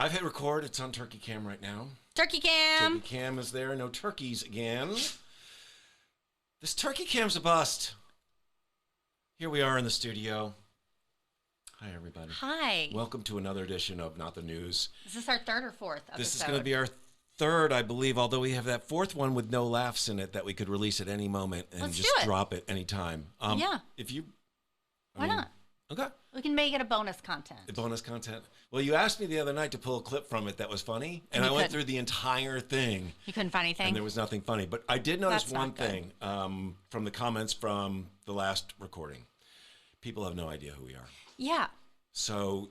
I've hit record. It's on Turkey Cam right now. Turkey Cam. Turkey Cam is there. No turkeys again. This Turkey Cam's a bust. Here we are in the studio. Hi, everybody. Hi. Welcome to another edition of Not the News. Is this our third or fourth episode? This is going to be our third, I believe, although we have that fourth one with no laughs in it that we could release at any moment and Let's just drop it anytime. Yeah. If you... Why not? Okay. We can make it a bonus content. Bonus content. Well, you asked me the other night to pull a clip from it that was funny, and I went through the entire thing. You couldn't find anything? And there was nothing funny. But I did notice one thing from the comments from the last recording. People have no idea who we are. Yeah. So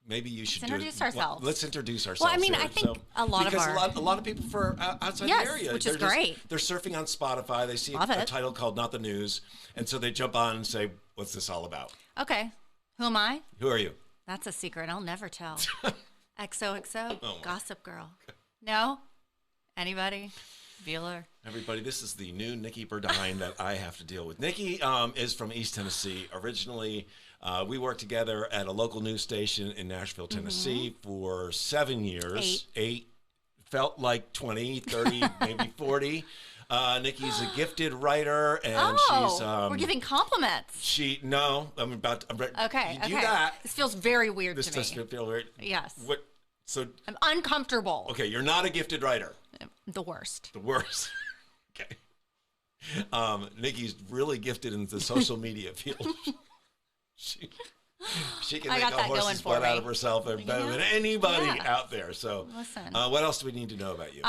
maybe you should introduce ourselves. Let's introduce ourselves. Well, I mean, I think a lot of people for outside the area, which is great. They're surfing on Spotify. They see a title called Not the News, and so they jump on and say, "What's this all about?" Okay. Who am I? Who are you? That's a secret I'll never tell. XOXO, Gossip Girl. No? Anybody? Bueller? Everybody, this is the new Nikki Burdine that I have to deal with. Nikki is from East Tennessee. Originally, we worked together at a local news station in Nashville, Tennessee for 7 years. Eight. Felt like 20, 30, maybe 40. Nikki's a gifted writer, and she's... we're giving compliments. I'm about to... Okay, do that. This feels very weird to me. This does feel weird. Yes. So I'm uncomfortable. Okay, you're not a gifted writer. The worst. The worst. Okay. Nikki's really gifted in the social media field. She can make a horse's butt out of herself better than anybody out there. So, listen. What else do we need to know about you?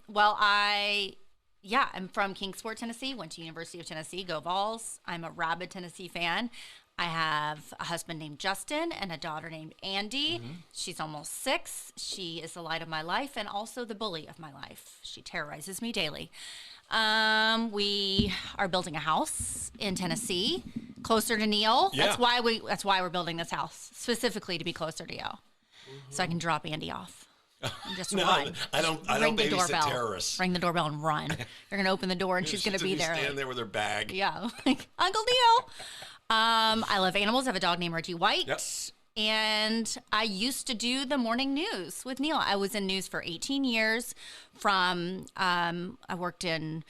Well, I'm from Kingsport, Tennessee. Went to University of Tennessee. Go Vols. I'm a rabid Tennessee fan. I have a husband named Justin and a daughter named Andy. She's almost 6. She is the light of my life and also the bully of my life. She terrorizes me daily. We are building a house in Tennessee, closer to Neil. Yeah. That's why we're building this house, specifically to be closer to you, so I can drop Andy off. And just run. I don't babysit terrorists. Ring the doorbell and run. You're gonna open the door and she's gonna be there. Stand there with her bag. Yeah, like Uncle Neil. I love animals. I have a dog named Reggie White. Yep. And I used to do the morning news with Neil. I was in news for 18 years. I worked in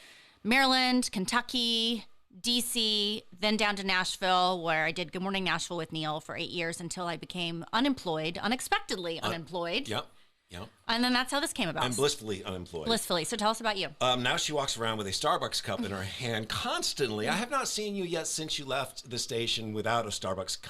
Maryland, Kentucky, DC, then down to Nashville, where I did Good Morning Nashville with Neil for 8 years until I became unexpectedly unemployed. Yep. And then that's how this came about. And blissfully unemployed. Blissfully. So tell us about you. Now she walks around with a Starbucks cup in her hand constantly. I have not seen you yet since you left the station without a Starbucks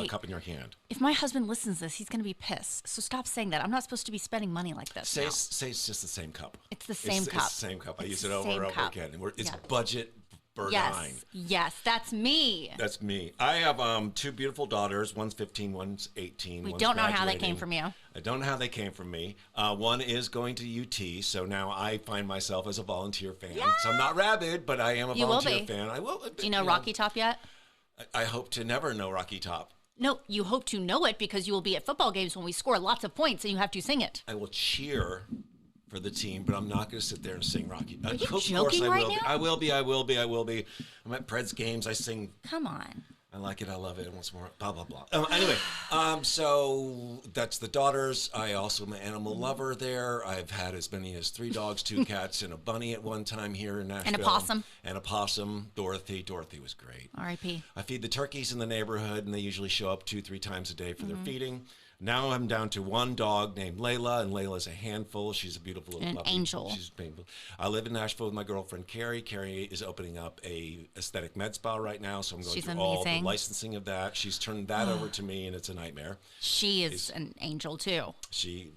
cup in your hand. If my husband listens to this, he's going to be pissed. So stop saying that. I'm not supposed to be spending money like this. Say it's just the same cup. It's the same cup. It's the same cup. I use it over and over again. It's budget Burdine. Yes, that's me. That's me. I have 2 beautiful daughters. One's 15, one's 18. We don't know how they came from you. I don't know how they came from me. One is going to UT, so now I find myself as a volunteer fan. Yeah. So I'm not rabid, but I am a volunteer fan. I will. Do you know Rocky Top yet? I hope to never know Rocky Top. No, you hope to know it because you will be at football games when we score lots of points and you have to sing it. I will cheer for the team, but I'm not going to sit there and sing Rocky. Are you joking right now? I will be. I'm at Preds games. I sing. Come on. I like it. I love it. Once more. Blah, blah, blah. Anyway, so that's the daughters. I also am an animal lover there. I've had as many as 3 dogs, 2 cats, and a bunny at one time here in Nashville. And a possum. And a possum. Dorothy. Dorothy was great. R.I.P. I feed the turkeys in the neighborhood, and they usually show up 2-3 times a day for their feeding. Now I'm down to 1 dog named Layla, and Layla's a handful. She's a beautiful little puppy. Angel. She's painful. I live in Nashville with my girlfriend, Carrie. Carrie is opening up a aesthetic med spa right now, so I'm going through all the licensing of that. She's turned that over to me, and it's a nightmare. She is an angel, too. She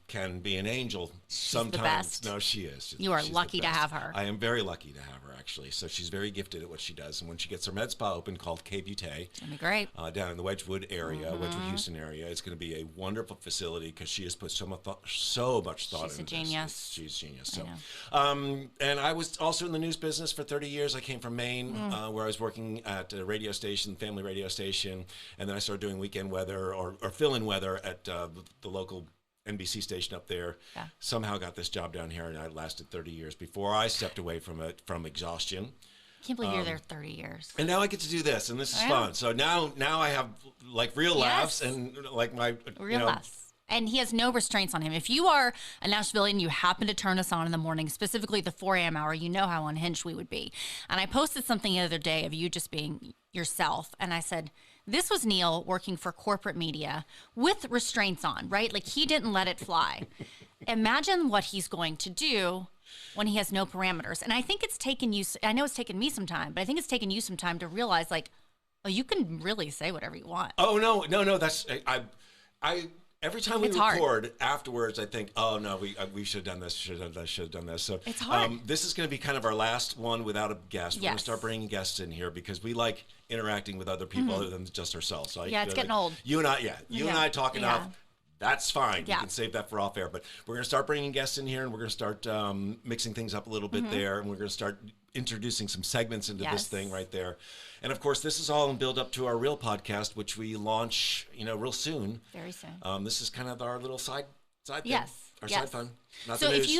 can be an angel She's sometimes. The best. No, she is. You are lucky to have her. I am very lucky to have her, actually. So she's very gifted at what she does. And when she gets her med spa open called K-Butte, it's going to be great. Down in the Wedgwood area, Wedgwood, Houston area, it's going to be a wonderful facility because she has put so much thought into She's a genius. She's genius. So, and I was also in the news business for 30 years. I came from Maine, where I was working at a radio station, family radio station, and then I started doing weekend weather or fill-in weather at the local NBC station up there. Yeah. Somehow got this job down here, and I lasted 30 years before I stepped away from it from exhaustion. I can't believe you're there 30 years. And now I get to do this, and this is fun. So now I have like real laughs and like my real laughs. And he has no restraints on him. If you are a Nashvilleian and you happen to turn us on in the morning, specifically the 4 a.m. hour, you know how unhinged we would be. And I posted something the other day of you just being yourself. And I said, this was Neil working for corporate media with restraints on, right? Like he didn't let it fly. Imagine what he's going to do when he has no parameters. And I think it's taken you, I know it's taken me some time, but I think it's taken you some time to realize like, oh, you can really say whatever you want. Oh, no. That's, I every time we record afterwards, I think, oh no, we should have done this, should have done this. So it's hard. This is going to be kind of our last one without a guest. We're Yes. going to start bringing guests in here because we like interacting with other people other than just ourselves. So Yeah, it's getting old. You and I talking Yeah. off. That's fine. Yeah. You can save that for off air. But we're going to start bringing guests in here, and we're going to start mixing things up a little bit there, and we're going to start introducing some segments into this thing right there. And of course, this is all in build up to our real podcast, which we launch, real soon. Very soon. This is kind of our little side thing. Yes. Our yes. side fun. Not So the news. if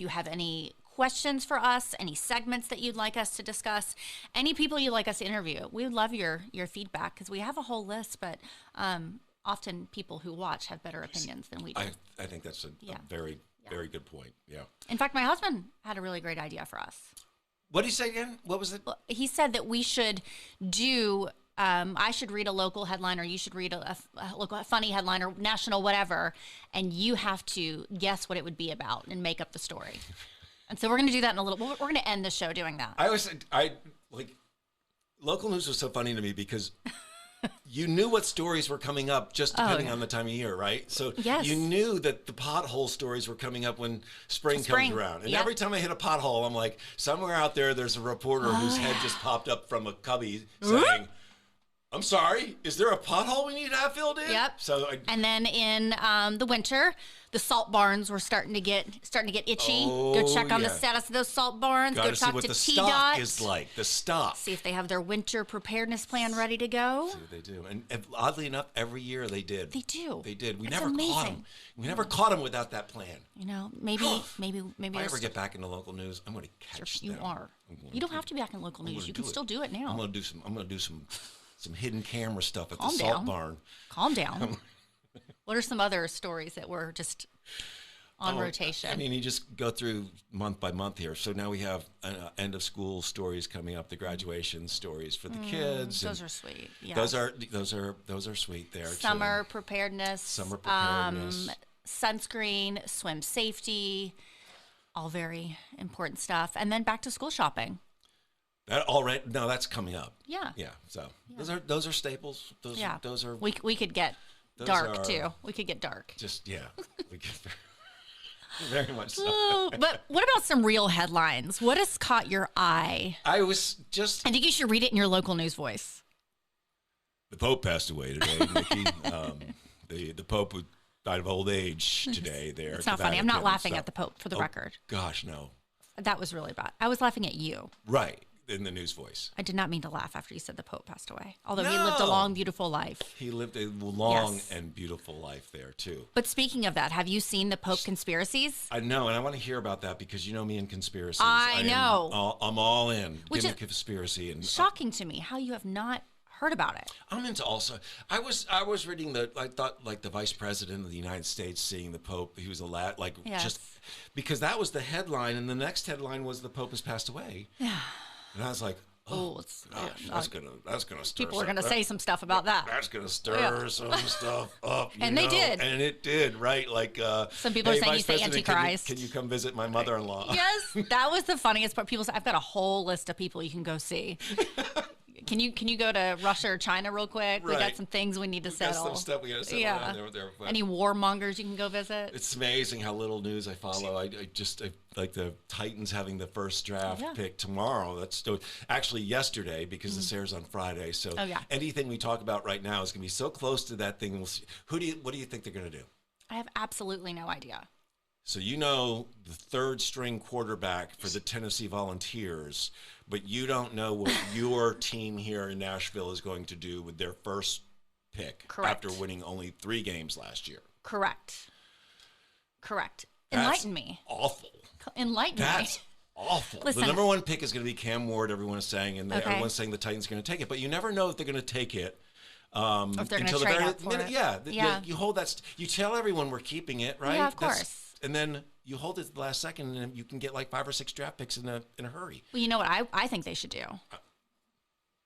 you have any questions for us, any segments that you'd like us to discuss, any people you'd like us to interview, we would love your feedback because we have a whole list, but often people who watch have better opinions than we do. I think that's a very, very good point. Yeah. In fact, my husband had a really great idea for us. What did he say again? What was it? Well, he said that we should do, I should read a local headline or you should read a local funny headline or national whatever, and you have to guess what it would be about and make up the story. And so we're going to do that in a little, we're going to end the show doing that. Local news was so funny to me because you knew what stories were coming up just depending on the time of year, right? So you knew that the pothole stories were coming up when spring comes around. And every time I hit a pothole, I'm like, somewhere out there, there's a reporter whose head just popped up from a cubby saying, I'm sorry, is there a pothole we need to have filled in? Yep. And then in the winter, the salt barns were starting to get itchy. Go check on the status of those salt barns. Gotta Go see talk what to the T-Dot. stock is like. The stock. See if they have their winter preparedness plan ready to go. See what they do. And oddly enough, every year they did. They do. They did. We It's never caught them. amazing. We never caught them without that plan. Maybe. If I ever get back into local news, I'm going to catch them. You are. You don't have to be back in local news. You can still do it now. I'm going to do some hidden camera stuff at the Calm salt down. barn. Calm down. What are some other stories that were just on rotation? I mean, you just go through month by month here. So now we have end of school stories coming up, the graduation stories for the kids. Those are sweet. Yeah. Those are sweet there. Summer too. preparedness. Summer preparedness. Sunscreen, swim safety, all very important stuff. And then back to school shopping. That's coming up. Yeah. Yeah. So those are staples. Those are. We could get dark too. We could get dark. Just we could very much so. Oh, but what about some real headlines? What has caught your eye? I think you should read it in your local news voice. The Pope passed away today, Nikki. The Pope died of old age today. There. It's not funny. I'm not laughing at the Pope, for the record. Gosh, no. That was really bad. I was laughing at you. Right. In the news voice. I did not mean to laugh after you said the Pope passed away. Although he lived a long, beautiful life. He lived a long and beautiful life there, too. But speaking of that, have you seen the Pope conspiracies? I know, and I want to hear about that because you know me in conspiracies. I know. I'm all in. Which Give me conspiracy. And shocking to me how you have not heard about it. I'm into also. I was reading I thought like the Vice President of the United States seeing the Pope. He was just because that was the headline, and the next headline was the Pope has passed away. Yeah. And I was like, that's gonna stir. People are gonna say some stuff about that. That's gonna stir some stuff up. And they did. And it did, right? Like some people are saying he's the Antichrist. Can you come visit my mother-in-law? Yes, that was the funniest part. People say, I've got a whole list of people you can go see. Can you go to Russia or China real quick? Right. We got some things we need to settle. Got some stuff we got to settle down there. Any warmongers you can go visit? It's amazing how little news I follow. I like the Titans having the first draft pick tomorrow. That's actually yesterday because this airs on Friday. So anything we talk about right now is going to be so close to that thing. We'll see. What do you think they're going to do? I have absolutely no idea. So the third string quarterback for the Tennessee Volunteers, but you don't know what your team here in Nashville is going to do with their first pick after winning only 3 games last year. Correct. Enlighten me. Awful. Enlighten me. That's awful. Listen, the number 1 pick is going to be Cam Ward, everyone is saying, and everyone's saying the Titans are going to take it, but you never know if they're going to take it Or if they're going to trade up for it. Yeah. You hold that. You tell everyone we're keeping it, right? Yeah, of course. And then you hold it at the last second, and you can get like 5 or 6 draft picks in a hurry. Well, you know what I think they should do?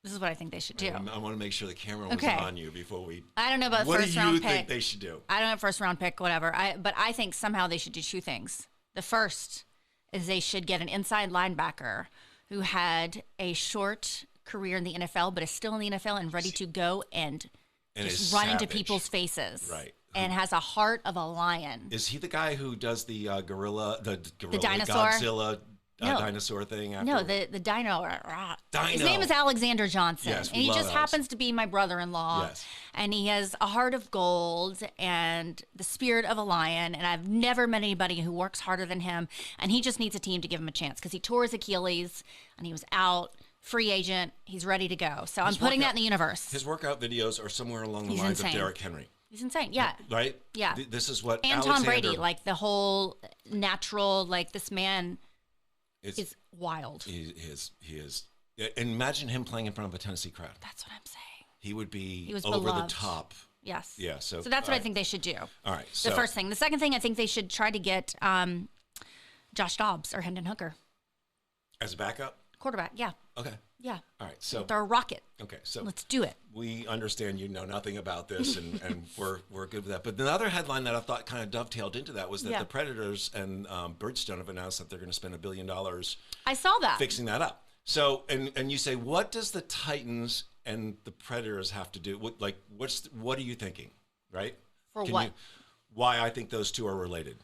This is what I think they should do. I want to make sure the camera was on you before we... I don't know about first round pick. What do you think they should do? I don't know, first round pick, whatever. But I think somehow they should do 2 things. The first is they should get an inside linebacker who had a short career in the NFL, but is still in the NFL and ready to go and just run into people's faces. Right. And has a heart of a lion. Is he the guy who does the dinosaur? Godzilla dinosaur thing? No, the dino. His name is Alexander Johnson. Yes, and he just happens to be my brother-in-law. Yes. And he has a heart of gold and the spirit of a lion. And I've never met anybody who works harder than him. And he just needs a team to give him a chance because he tore his Achilles and he was out. Free agent. He's ready to go. So I'm putting that in the universe. His workout videos are somewhere along the lines of Derrick Henry. He's insane. Yeah. Right? Yeah. This is what And Tom Brady, like the whole natural, like this man is wild. He is. And imagine him playing in front of a Tennessee crowd. That's what I'm saying. He would be beloved. The top. Yes. Yeah. So that's what I think they should do. All right. The first thing. The second thing, I think they should try to get Josh Dobbs or Hendon Hooker. As a backup? Quarterback, yeah. Okay. Yeah. All right. So they're a rocket. Okay. So let's do it. We understand you know nothing about this, and we're good with that. But the other headline that I thought kind of dovetailed into that was that the Predators and Bridgestone have announced that they're going to spend $1 billion. I saw that. Fixing that up. So and you say, what does the Titans and the Predators have to do? What are you thinking? Right? For what? Why I think those two are related.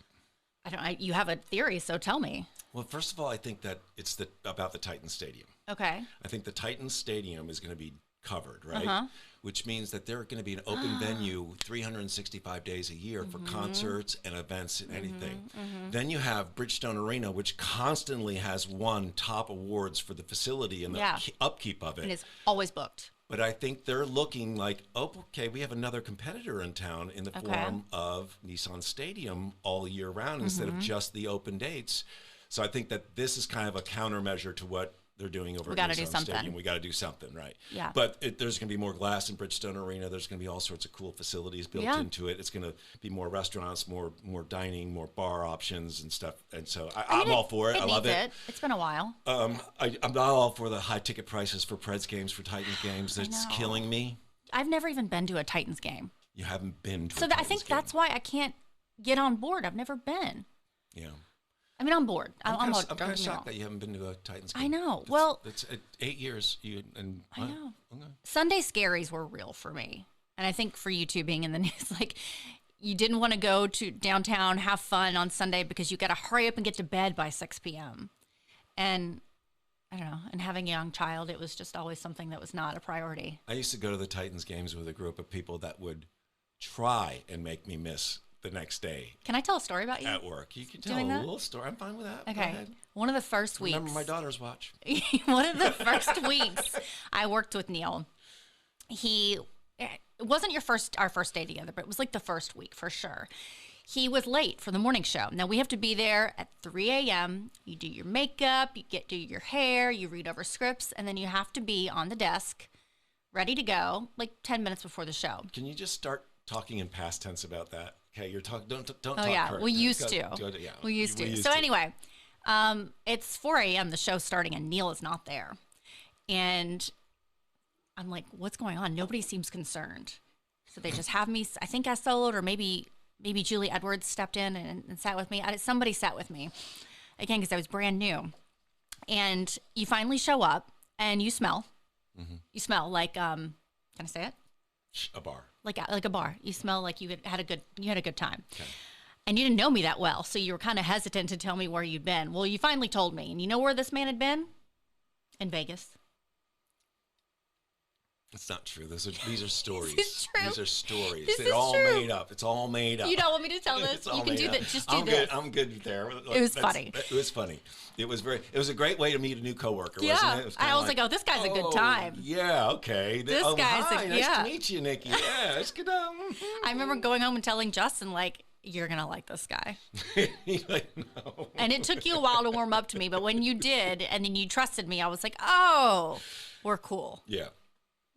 You have a theory, so tell me. Well, first of all, I think that it's about the Titans Stadium. Okay. I think the Titans Stadium is going to be covered, right? Which means that they're going to be an open venue 365 days a year for concerts and events and anything. Then you have Bridgestone Arena, which constantly has won top awards for the facility and the upkeep of it. And it's always booked. But I think they're looking like, okay, we have another competitor in town in the form of Nissan Stadium all year round instead of just the open dates. So I think that this is kind of a countermeasure to what they're doing over at Nissan Stadium. We got to do something, right? Yeah. But there's going to be more glass in Bridgestone Arena. There's going to be all sorts of cool facilities built into it. It's going to be more restaurants, more dining, more bar options and stuff. And so I'm all for it. I love it. It's been a while. I'm not all for the high ticket prices for Preds games, for Titans games. It's killing me. I've never even been to a Titans game. You haven't been to a Titans game. That's why I can't get on board. I've never been. Yeah. I mean, I'm bored. I'm kind of shocked that you haven't been to a Titans game. I know. It's 8 years. I know. Okay. Sunday scaries were real for me, and I think for you too, being in the news, like you didn't want to go to downtown, have fun on Sunday because you got to hurry up and get to bed by 6 p.m. And I don't know. And having a young child, it was just always something that was not a priority. I used to go to the Titans games with a group of people that would try and make me miss the next day. Can I tell a story about you? At work. You can tell a little story. I'm fine with that. Okay. One of the first weeks. Remember my daughter's watch. One of the first weeks I worked with Neil. It wasn't our first day together, but it was like the first week for sure. He was late for the morning show. Now we have to be there at 3 a.m. You do your makeup, do your hair, you read over scripts, and then you have to be on the desk, ready to go, like 10 minutes before the show. Can you just start talking in past tense about that? Okay, you're talking. Don't talk. Oh yeah, we used to. We used to. So anyway, it's 4 a.m. The show's starting, and Neil is not there, and I'm like, "What's going on?" Nobody seems concerned, so they just have me. I think I soloed, or maybe Julie Edwards stepped in and sat with me. Somebody sat with me again because I was brand new, and you finally show up, and you smell. You smell like can I say it? A bar. Like a bar. You smell like you had a good time. Okay. And you didn't know me that well, so you were kind of hesitant to tell me where you'd been. Well, you finally told me. And you know where this man had been? In Vegas. It's not true. These are stories. This is true. These are stories. This They're is all true. made up. It's all made up. You don't want me to tell this? You can do this. Just do this. I'm good there. It was funny. It was funny. It was a great way to meet a new coworker, yeah. wasn't it? I was like, oh, this guy's a good time. Yeah, okay. This guy's nice to meet you, Nikki. Yeah, it's good. I remember going home and telling Justin, like, you're going to like this guy. He's like, no. And it took you a while to warm up to me, but when you did, and then you trusted me, I was like, oh, we're cool. Yeah.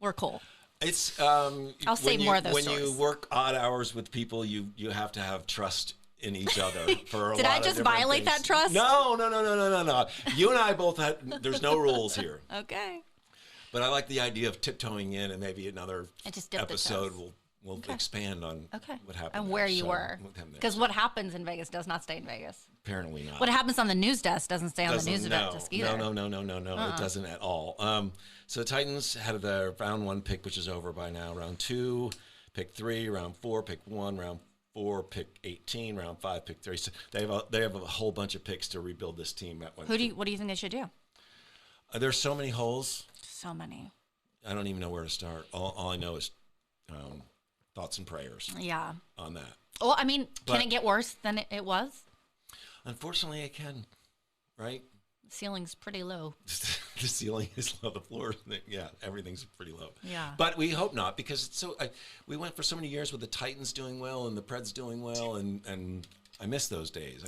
We're cool. It's I'll save more of those when stories. you work odd hours with people, you have to have trust in each other for a Did lot I of just different violate things. that trust? No. You and I both had. There's no rules here. Okay. But I like the idea of tiptoeing in, and maybe another And just dip the episode toes. will expand on what happened And there. where you So, were. Because what happens in Vegas does not stay in Vegas. apparently not. What happens on the news desk doesn't stay on the news desk either. No. It doesn't at all. So the Titans had their round 1 pick, which is over by now. Round 2, pick 3. Round 4, pick 1. Round 4, pick 18. Round 5, pick 3. So they have a whole bunch of picks to rebuild this team. What do you think they should do? There's so many holes. So many. I don't even know where to start. All I know is thoughts and prayers. Yeah. On that. Well, I mean, can it get worse than it was? Unfortunately, it can. Right. The ceiling's pretty low. The ceiling is low. The floor, everything's pretty low. Yeah. But we hope not, because it's so. We went for so many years with the Titans doing well and the Preds doing well, and I miss those days.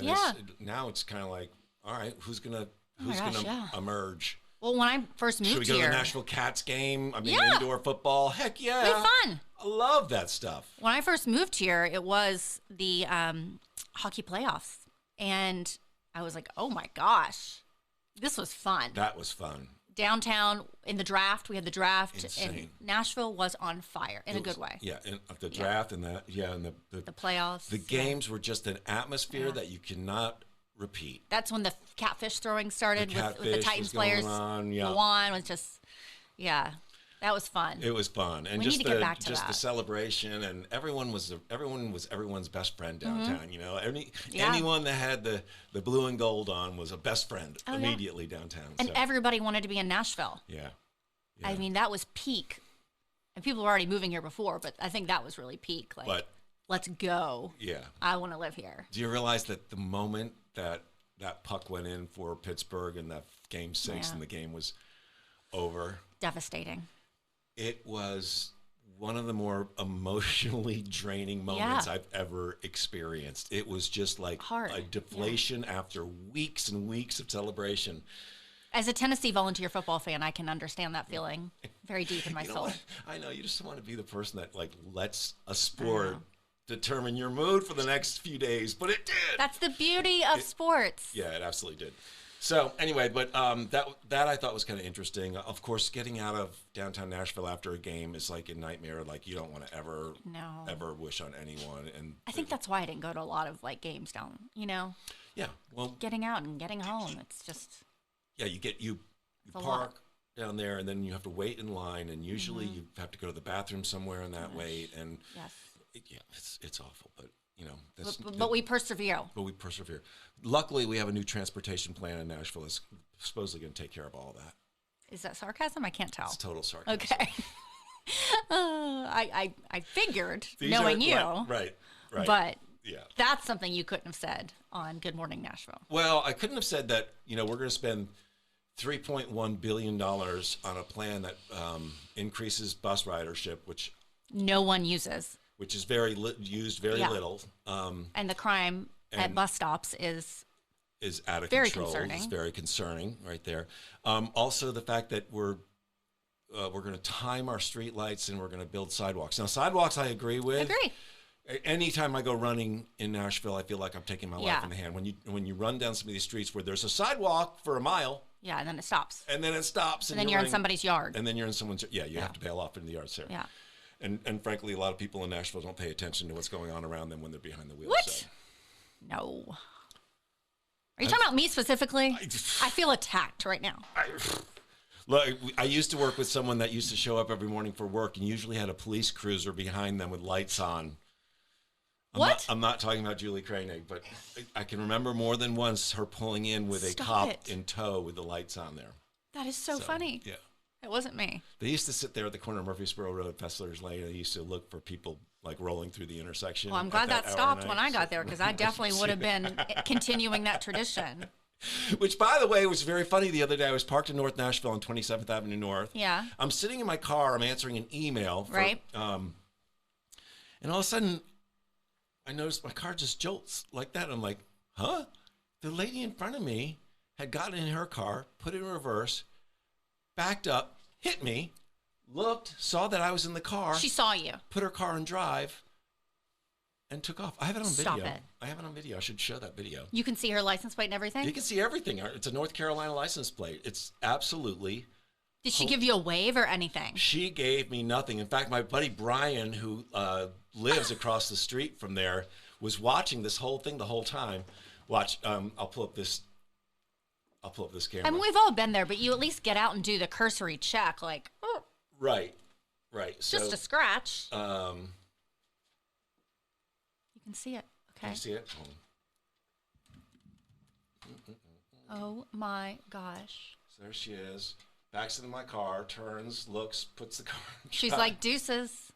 Now it's kind of like, all right, who's gonna emerge? Well, when I first moved here, should we go to the Nashville Cats game? I mean, indoor football. Heck yeah, it'd be fun. I love that stuff. When I first moved here, it was the hockey playoffs, and I was like, oh my gosh. This was fun. That was fun. Downtown in the draft, we had the draft, Insane. and Nashville was on fire in a good way. Yeah, and the draft and the playoffs. The games were just an atmosphere that you cannot repeat. That's when the catfish throwing started with the Titans players. Luan was just, that was fun. It was fun, and we just need to get back to the that. celebration, and everyone was everyone's best friend downtown. You know, anyone that had the blue and gold on was a best friend immediately downtown. And everybody wanted to be in Nashville. Yeah. I mean, that was peak. And people were already moving here before, but I think that was really peak. Like, let's go. Yeah. I want to live here. Do you realize that the moment that puck went in for Pittsburgh in that game 6 and the game was over? Devastating. It was one of the more emotionally draining moments I've ever experienced. It was just like a deflation after weeks and weeks of celebration. As a Tennessee volunteer football fan, I can understand that feeling very deep in my soul. I know, you just want to be the person that lets a sport determine your mood for the next few days, but it did. That's the beauty of sports. Yeah, it absolutely did. So anyway, but that I thought was kind of interesting. Of course, getting out of downtown Nashville after a game is like a nightmare. Like, you don't want to ever wish on anyone. And I think that's why I didn't go to a lot of games down. Yeah, well, getting out and getting home, it's just you park down there, and then you have to wait in line, and usually you have to go to the bathroom somewhere in that wait, and it's awful, but. But we persevere. Luckily, we have a new transportation plan in Nashville that's supposedly going to take care of all that. Is that sarcasm? I can't tell. It's total sarcasm. Okay. I figured, knowing you. Right. But that's something you couldn't have said on Good Morning Nashville. Well, I couldn't have said that, we're going to spend $3.1 billion on a plan that increases bus ridership, which no one uses. Which is used very little. And the crime at bus stops is out of very control. Concerning. It's very concerning right there. Also, the fact that we're going to time our street lights and we're going to build sidewalks. Now, sidewalks I agree with. Anytime I go running in Nashville, I feel like I'm taking my life in the hand. When you run down some of these streets where there's a sidewalk for a mile. Yeah, and then it stops. And then you're in somebody's yard. And then you're in someone's you have to bail off into the yard, sir. Yeah. And frankly, a lot of people in Nashville don't pay attention to what's going on around them when they're behind the wheel. What? So. No. Are you talking about me specifically? I feel attacked right now. Look, I used to work with someone that used to show up every morning for work and usually had a police cruiser behind them with lights on. I'm not talking about Julie Koenig, but I can remember more than once her pulling in with a cop in tow with the lights on there. That is so funny. Yeah. It wasn't me. They used to sit there at the corner of Murfreesboro Road, Fessler's Lane, and they used to look for people rolling through the intersection. Well, I'm glad that stopped when I got there, because I definitely would have been continuing that tradition. Which, by the way, was very funny the other day. I was parked in North Nashville on 27th Avenue North. Yeah. I'm sitting in my car. I'm answering an email. Right. And all of a sudden, I noticed my car just jolts like that. I'm like, huh? The lady in front of me had gotten in her car, put it in reverse, backed up, hit me, looked, saw that I was in the car. She saw you. Put her car in drive, and took off. I have it on Stop video. it. I have it on video. I should show that video. You can see her license plate and everything? You can see everything. It's a North Carolina license plate. It's absolutely... Did she give you a wave or anything? She gave me nothing. In fact, my buddy Brian, who lives across the street from there, was watching this whole thing the whole time. Watch. I'll pull up this camera. I mean, we've all been there, but you at least get out and do the cursory check, like, oh. Right. So, Just a scratch. You can see it. Okay. Can you see it? Oh my gosh. So there she is. Backs into my car, turns, looks, puts the car in She's drive, like, deuces.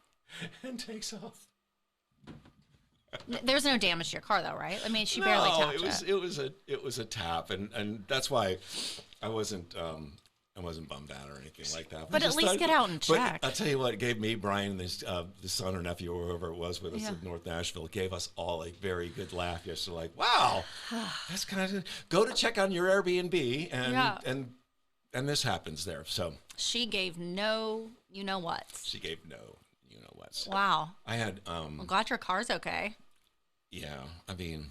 and takes off. There's no damage to your car, though, right? I mean, she barely tapped it was a tap, and that's why I wasn't bummed out or anything like that. But at least get out and check. I'll tell you what, it gave me, Brian, the son or nephew or whoever it was with us in North Nashville, gave us all a very good laugh yesterday. Like, wow, that's kind of go to check on your Airbnb, and this happens there. So she gave no, you know what? She gave no, you know what? Wow. I had. I'm glad your car's okay. Yeah, I mean,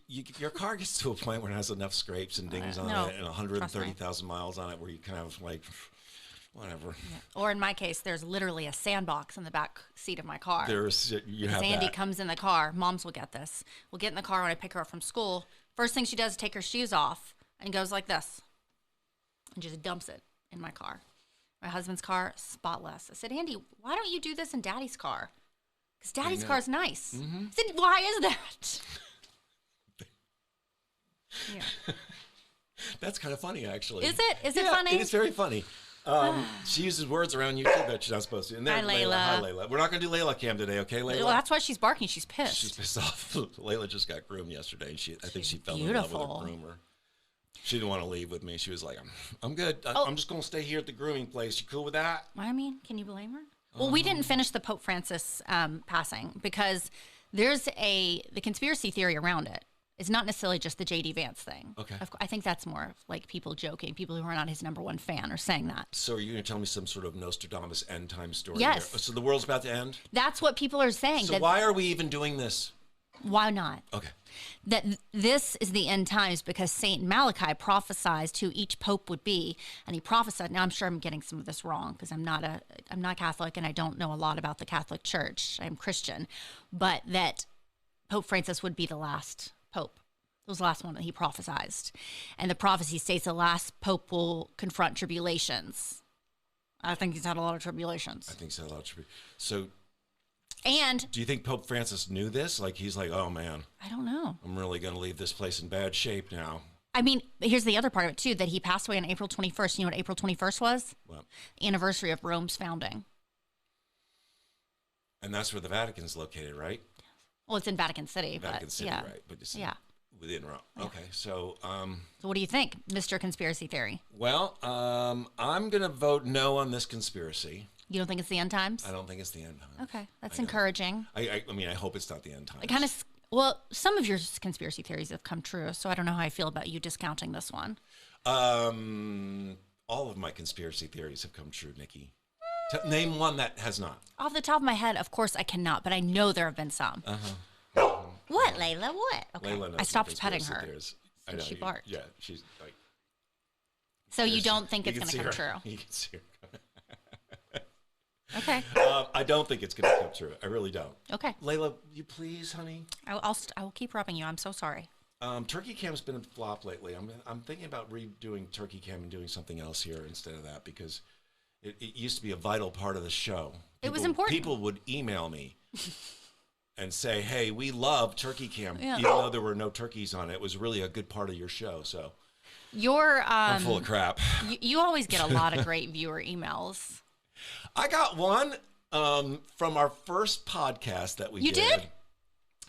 your car gets to a point where it has enough scrapes and dings on it and 130,000 miles on it where you kind of like, whatever. Yeah. Or in my case, there's literally a sandbox in the back seat of my car. Andy comes in the car. Moms will get this. We'll get in the car when I pick her up from school. First thing she does is take her shoes off and goes like this and just dumps it in my car. My husband's car, spotless. I said, Andy, why don't you do this in Daddy's car? Because Daddy's car is nice. Mm-hmm. I said, why is that? Yeah. That's kind of funny, actually. Is it? Is it funny? It's very funny. She uses words around you too that she's not supposed to. And Hi, Layla. Hi, Layla. We're not going to do Layla cam today, okay, Layla? Well, that's why she's barking. She's pissed. She's pissed off. Layla just got groomed yesterday, and I think she fell in love with a groomer. She didn't want to leave with me. She was like, I'm good. I'm just going to stay here at the grooming place. You cool with that? I mean, can you blame her? Well, we didn't finish the Pope Francis passing because there's the conspiracy theory around it. It's not necessarily just the J.D. Vance thing. Okay. I think that's more of like people joking. People who are not his number one fan are saying that. So are you going to tell me some sort of Nostradamus end time story? Yes. There? So the world's about to end? That's what people are saying. So why are we even doing this? Why not? Okay. That this is the end times because Saint Malachi prophesied who each pope would be, and he prophesied. Now I'm sure I'm getting some of this wrong because I'm not Catholic and I don't know a lot about the Catholic Church. I'm Christian, but that Pope Francis would be the last pope. It was the last one that he prophesied, and the prophecy states the last pope will confront tribulations. I think he's had a lot of tribulations. I think he's had a lot of tribulations. So. And do you think Pope Francis knew this? Like, he's like, oh, man. I don't know. I'm really going to leave this place in bad shape now. I mean, here's the other part of it, too, that he passed away on April 21st. You know what April 21st was? What? Anniversary of Rome's founding. And that's where the Vatican's located, right? Well, it's in Vatican City. Vatican City, yeah. right. But it's within Rome. Yeah. Okay, so... so what do you think, Mr. Conspiracy Theory? Well, I'm going to vote no on this conspiracy. You don't think it's the end times? I don't think it's the end times. Okay, that's encouraging. I mean, I hope it's not the end times. Some of your conspiracy theories have come true, so I don't know how I feel about you discounting this one. All of my conspiracy theories have come true, Nikki. Name one that has not. Off the top of my head, of course I cannot, but I know there have been some. What, Layla? What? Okay. Layla knows I stopped petting her. I know, she barked. Yeah, she's like... So you don't think it's going to come true? You can see her. Okay. I don't think it's going to come true. I really don't. Okay. Layla, you please, honey? I will keep rubbing you. I'm so sorry. Turkey Cam's been a flop lately. I'm thinking about redoing Turkey Cam and doing something else here instead of that because it used to be a vital part of the show. It was important. People would email me and say, hey, we love Turkey Cam, even though there were no turkeys on it. It was really a good part of your show, so... I'm full of crap. You always get a lot of great viewer emails. I got one from our first podcast that we did. You did?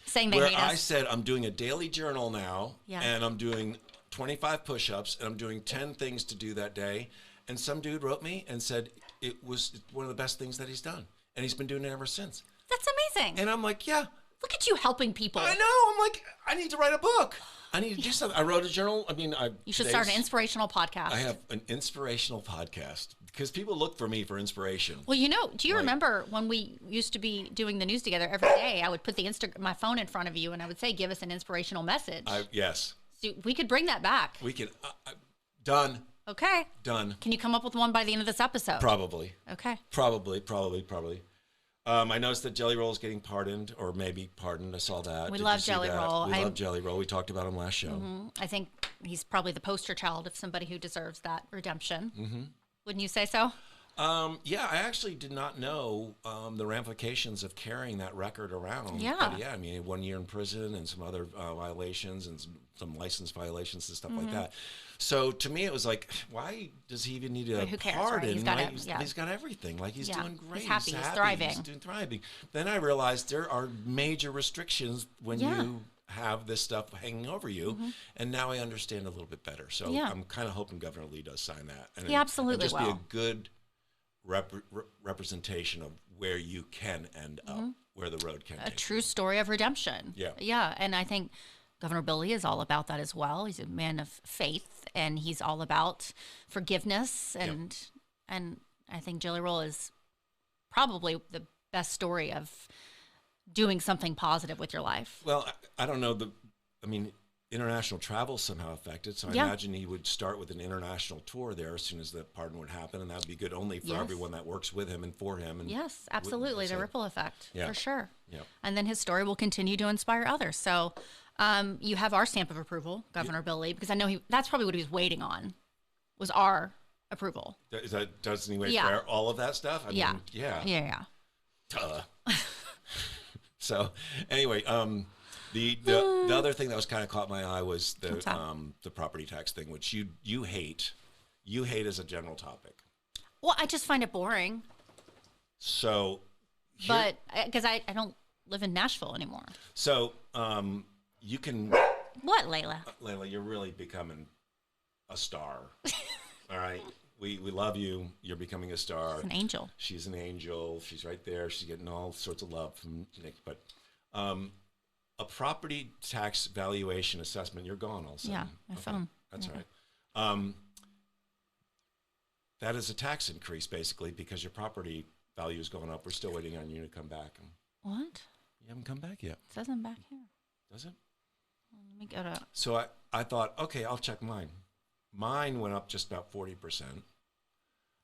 Saying they hate us. I said I'm doing a daily journal now, and I'm doing 25 push-ups, and I'm doing 10 things to do that day. And some dude wrote me and said it was one of the best things that he's done, and he's been doing it ever since. That's amazing. And I'm like, yeah. Look at you helping people. I know. I'm like, I need to write a book. I need to do something. I wrote a journal. I mean, you should start an inspirational podcast. I have an inspirational podcast because people look for me for inspiration. Well, do you remember when we used to be doing the news together every day? I would put my phone in front of you and I would say, give us an inspirational message. Yes. So we could bring that back. We can. Done. Okay. Done. Can you come up with one by the end of this episode? Probably. Okay. Probably. I noticed that Jelly Roll is getting pardoned, or maybe pardoned. I saw that. We love Jelly Roll. We love Jelly Roll. We talked about him last show. Mm-hmm. I think he's probably the poster child of somebody who deserves that redemption. Mm-hmm. Wouldn't you say so? Yeah, I actually did not know the ramifications of carrying that record around. Yeah. But yeah, I mean, 1 year in prison and some other violations and some license violations and stuff like that. So to me, it was like, why does he even need a who cares, pardon? right? He's got everything. Like, he's doing great. He's happy. He's thriving. He's thriving. Then I realized there are major restrictions when you have this stuff hanging over you, and now I understand a little bit better. So I'm kind of hoping Governor Lee does sign that. And he absolutely just will. Be a good representation of where you can end up, where the road can take you. True story of redemption. Yeah, and I think Governor Billy is all about that as well. He's a man of faith, and he's all about forgiveness, and I think Jelly Roll is probably the best story of doing something positive with your life. Well, I don't know. International travel somehow affected, so I imagine he would start with an international tour there as soon as the pardon would happen, and that would be good only for everyone that works with him and for him. And yes, absolutely, the ripple effect, for sure. Yeah. And then his story will continue to inspire others. So you have our stamp of approval, Governor Billy, because I know that's probably what he was waiting on, was our approval. Doesn't he wait for all of that stuff? I mean, yeah. Duh. So anyway, the other thing that was kind of caught my eye was the property tax thing, which you hate. You hate as a general topic. Well, I just find it boring. So, but because I don't live in Nashville anymore. So you can. What, Layla? Layla, you're really becoming a star. All right. We love you. You're becoming a star. She's an angel. She's an angel. She's right there. She's getting all sorts of love from Nick. But a property tax valuation assessment, you're gone all of a sudden. Yeah, my phone. That's right. That is a tax increase, basically, because your property value is going up. We're still waiting on you to come back. What? You haven't come back yet. It says I'm back here. Does it? Let me go to... So I thought, okay, I'll check mine. Mine went up just about 40%.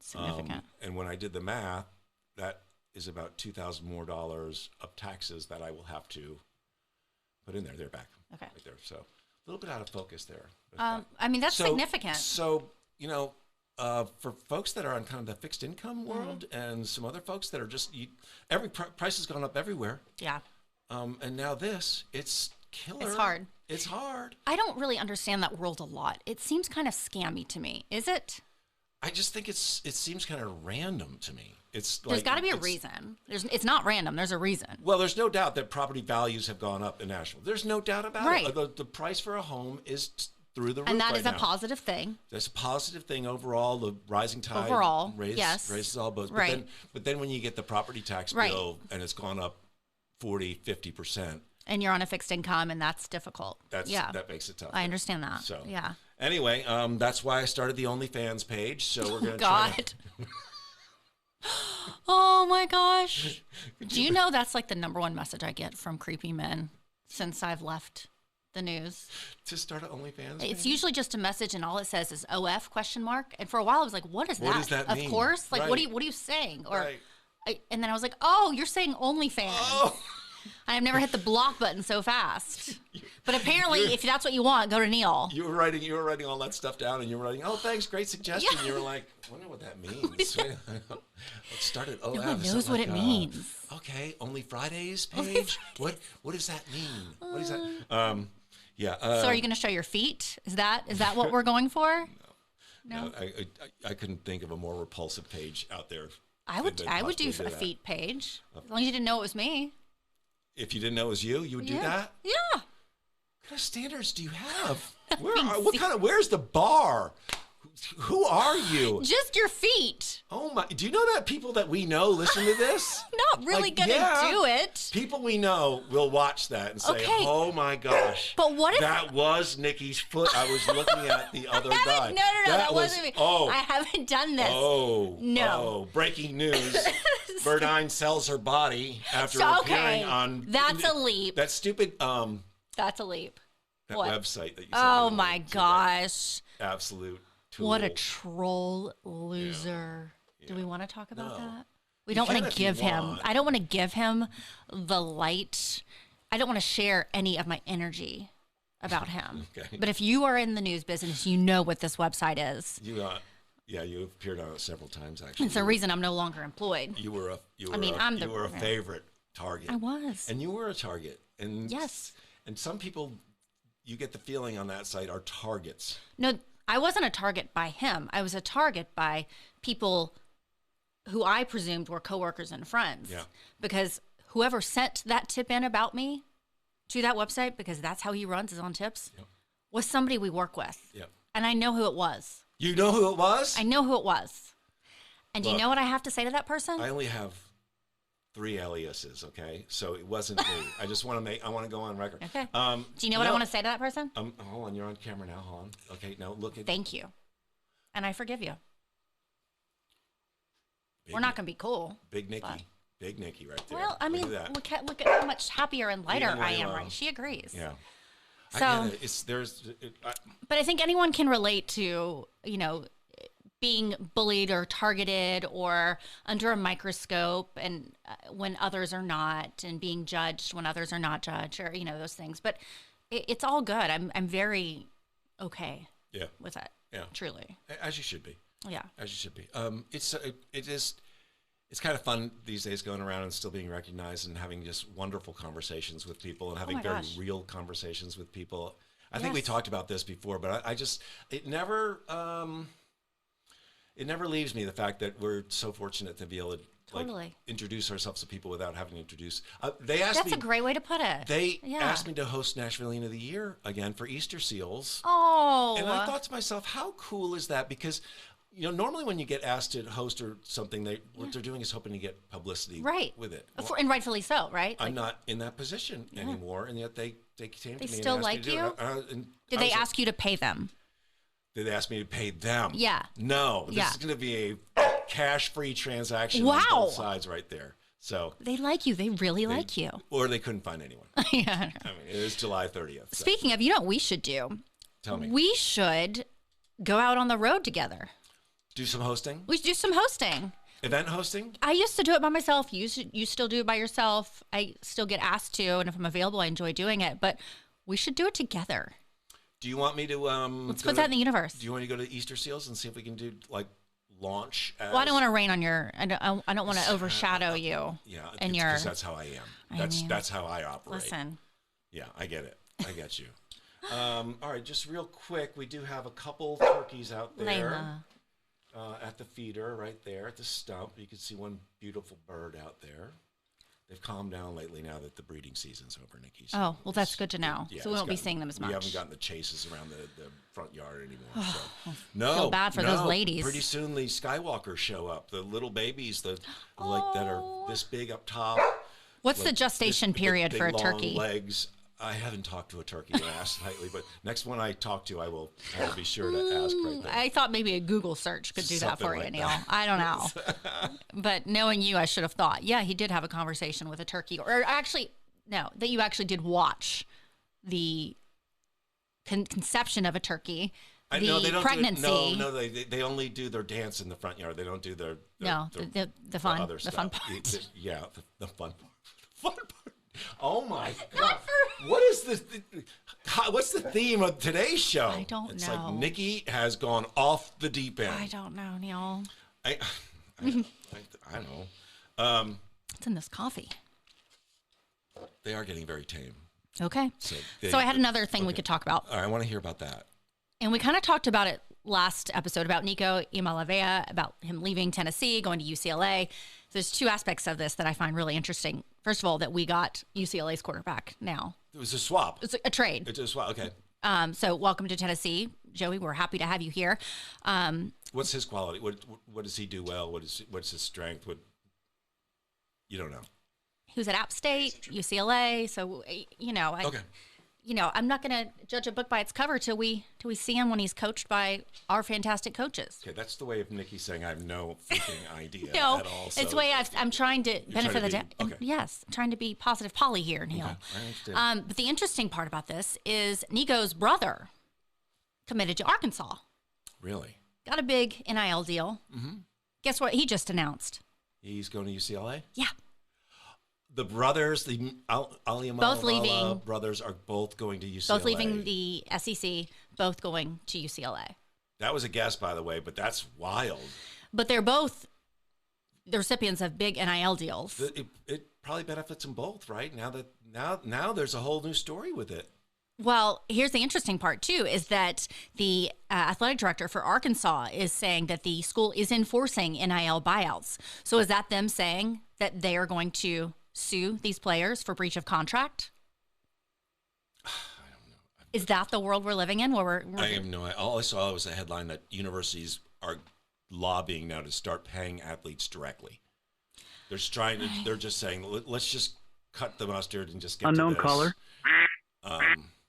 Significant. And when I did the math, that is about $2,000 more of taxes that I will have to put in there. They're back. Okay. Right there. So a little bit out of focus there. That's significant. So, for folks that are on kind of the fixed income world and some other folks that are just, every price has gone up everywhere. Yeah. And now it's killer. It's hard. It's hard. I don't really understand that world a lot. It seems kind of scammy to me. Is it? I just think it seems kind of random to me. There's got to be a reason. It's not random. There's a reason. Well, there's no doubt that property values have gone up in Nashville. There's no doubt about it. The price for a home is through the roof and that right is a now. positive thing. That's a positive thing overall. The rising tide raises all boats. Right. But then when you get the property tax bill and it's gone up 40, 50%. And you're on a fixed income, and that's difficult. That makes it tough. I understand that. So yeah. Anyway, that's why I started the OnlyFans page. So we're going to try. Oh my gosh! Do you know that's like the number one message I get from creepy men since I've left the news? To start an OnlyFans. It's usually just a message, and all it says is "OF?" ? And for a while, I was like, "What is that? What does that mean? Of course, like what are you saying?" Or, and then I was like, "Oh, you're saying OnlyFans." Oh. I've never hit the block button so fast. But apparently, if that's what you want, go to Neil. You were writing all that stuff down, and you were writing, "Oh, thanks, great suggestion." Yeah. You were like, "I wonder what that means." Let's start it. No one knows what it means. Okay, Only Fridays page. What does that mean? What is that? Yeah. So, are you going to show your feet? Is that what we're going for? No. I couldn't think of a more repulsive page out there. I would do a feet page as long as you didn't know it was me. If you didn't know it was you would do that? Yeah. What kind of standards do you have? Where's the bar? Who are you? Just your feet. Oh my! Do you know that people that we know listen to this? Not really gonna do it. People we know will watch that and say, Okay. "Oh my gosh!" But what if that was Nikki's foot? I was looking at the other guy. No, that wasn't me. Oh, I haven't done this. Oh, no. Oh, breaking news! Burdine sells her body after appearing on. That's a leap. That stupid That's a leap. That what? website that you. Oh my gosh! Absolute. Tool. What a troll loser. Yeah. Do we want to talk about that? We don't want to give him. I don't want to give him the light. I don't want to share any of my energy about him. Okay. But if you are in the news business, you know what this website is. Yeah, you appeared on it several times actually. It's the reason I'm no longer employed. You were I'm a favorite target. I was. And you were a target. And yes. And some people, you get the feeling on that site, are targets. No, I wasn't a target by him. I was a target by people who I presumed were coworkers and friends. Yeah. Because whoever sent that tip in about me to that website, because that's how he runs, is on tips, was somebody we work with. Yep. And I know who it was. You know who it was? I know who it was. And do you know what I have to say to that person? I only have 3 aliases, okay? So it wasn't me. I just want to I want to go on record. Okay. Do you know what I want to say to that person? Hold on, you're on camera now. Hold on. Okay, now look at. Thank you. And I forgive you. We're not going to be cool. Big Nikki. Big Nikki right there. Well, I mean, look at how much happier and lighter I am, right? She agrees. Yeah. So, I get it. But I think anyone can relate to, being bullied or targeted or under a microscope, and when others are not, and being judged when others are not judged, or those things. But it's all good. I'm very okay. With it. Yeah. Truly. As you should be. Yeah. As you should be. It's kind of fun these days going around and still being recognized and having just wonderful conversations with people and having very real conversations with people. I think we talked about this before, but it never leaves me the fact that we're so fortunate to be able to introduce ourselves to people without having to introduce. That's a great way to put it. They asked me to host Nashville of the Year again for Easter Seals. Oh. And I thought to myself, how cool is that? Because normally when you get asked to host or something, what they're doing is hoping to get publicity with it. Well, and rightfully so, right? I'm not in that position anymore, and yet they came to me. They still like you? Did they ask you to pay them? Did they ask me to pay them? Yeah. No. This is going to be a cash-free transaction on both sides right there. So they like you. They really like you. Or they couldn't find anyone. Yeah. I mean, it is July 30th. So. Speaking of, what we should do? Tell me. We should go out on the road together. Do some hosting? We should do some hosting. Event hosting? I used to do it by myself. You still do it by yourself. I still get asked to, and if I'm available, I enjoy doing it. But we should do it together. Do you want me to let's put that in the universe? Do you want to go to Easter Seals and see if we can do launch? Well, I don't want to rain on your. I don't want to overshadow you. Yeah, and because that's how I am. That's how I operate. Listen. Yeah, I get it. I get you. All right, just real quick, we do have a couple turkeys out there. At the feeder right there at the stump. You can see one beautiful bird out there. They've calmed down lately now that the breeding season's over, Nikki. So that's good to know. So we won't be seeing them as much. We haven't gotten the chases around the front yard anymore. So. Feel bad for those ladies. Pretty soon the Skywalkers show up. The little babies, that are this big up top. What's the gestation period for a turkey? Long legs. I haven't talked to a turkey last nightly, but next one I talk to, I will be sure to ask right there. I thought maybe a Google search could do that for you, Neil. I don't know. But knowing you, I should have thought, he did have a conversation with a turkey. Or actually, no, that you actually did watch the conception of a turkey, pregnancy. They only do their dance in the front yard. They don't do the fun, other the fun part. The fun part. Fun part. Oh my God! What is this? What's the theme of today's show? I don't know. It's like Nikki has gone off the deep end. I don't know, Neil. I know. It's in this coffee. They are getting very tame. Okay. So I had another thing we could talk about. All right, I want to hear about that. And we kind of talked about it last episode about Nico Imalavea, about him leaving Tennessee, going to UCLA. There's 2 aspects of this that I find really interesting. First of all, that we got UCLA's quarterback now. It was a swap. It's a trade. It's a swap. Okay. So welcome to Tennessee. Joey, we're happy to have you here. What's his quality? What does he do well? What's his strength? What you don't know? He was at App State, UCLA. So Okay. I'm not going to judge a book by its cover till we see him when he's coached by our fantastic coaches. Okay, that's the way of Nikki saying I have no freaking idea No, at all. it's the way I'm trying to benefit the doubt. okay. Yes, I'm trying to be positive Polly here, Neil. Okay, I understand. But the interesting part about this is Nico's brother committed to Arkansas. Really? Got a big NIL deal. Mm-hmm. Guess what he just announced? He's going to UCLA? Yeah. The brothers, the Both leaving. brothers are both going to UCLA. Both leaving the SEC, both going to UCLA. That was a guess, by the way, but that's wild. But they're both the recipients of big NIL deals. It probably benefits them both, right? Now there's a whole new story with it. Well, here's the interesting part, too, is that the athletic director for Arkansas is saying that the school is enforcing NIL buyouts. So is that them saying that they are going to sue these players for breach of contract? I don't know. Is that the world we're living in? Where I have no idea. All I saw was a headline that universities are lobbying now to start paying athletes directly. They're just saying, let's just cut the mustard and just get unknown to this. caller.